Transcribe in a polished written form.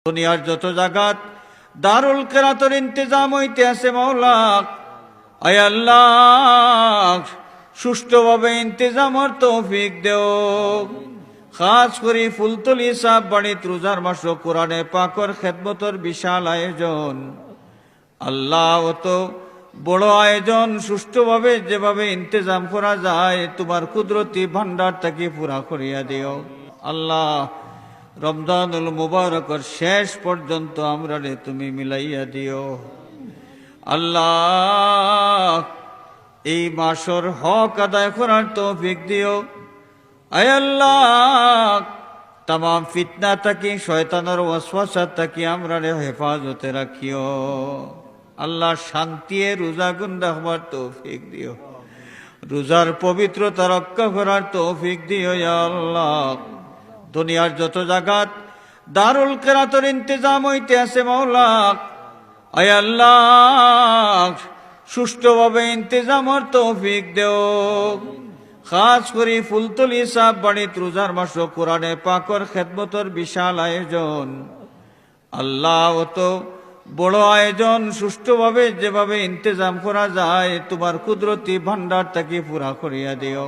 দুনিয়ার যত জায়গাত দারুল কেরাতের ইন্তজাম হইতে আছে মাওলা, আয় আল্লাহ সুষ্ঠুভাবে ইন্তজামর তৌফিক দেও। খাস করে ফুলতলি সাহেব বাড়িত রোজার মাস কোরআনে পাকর খেদমতর বিশাল আয়োজন। আল্লাহ অত বড় আয়োজন সুষ্ঠুভাবে যেভাবে ইন্তজাম করা যায় তোমার কুদরতি ভান্ডার থেকে পুরা করিয়া দিও। আল্লাহ রমজানুল মুবারকর শেষ পর্যন্ত আমরা তুমি মিলাইয়া দিও। আল্লাহ এই মাসের হক আদায় করার তৌফিক দিও। আয় আল্লাহ তাম ফিতনা থাকি শয়তানের ওয়াসওয়াসা থাকি আমরা হেফাজতে রাখিও। আল্লাহ শান্তিয়ে রোজা গুণ রাখবার তৌফিক দিও, রোজার পবিত্রতা রক্ষা করার তৌফিক দিও। ইয়া আল্লাহ দুনিয়ার যত জায়গাত দারুল কেরাতের ইন্তজাম হইতে আছে মাওলা, আয় আল্লাহ সুষ্ঠুভাবে ইন্তজামর তৌফিক দেও। খাস করে ফুলতলি সাহেব বাড়িত রোজার মাস কোরআনে পাকর খেদমতর বিশাল আয়োজন। আল্লাহ অত বড় আয়োজন সুষ্ঠুভাবে যেভাবে ইন্তজাম করা যায় তোমার কুদরতি ভান্ডার থেকে পুরা করিয়া দিও।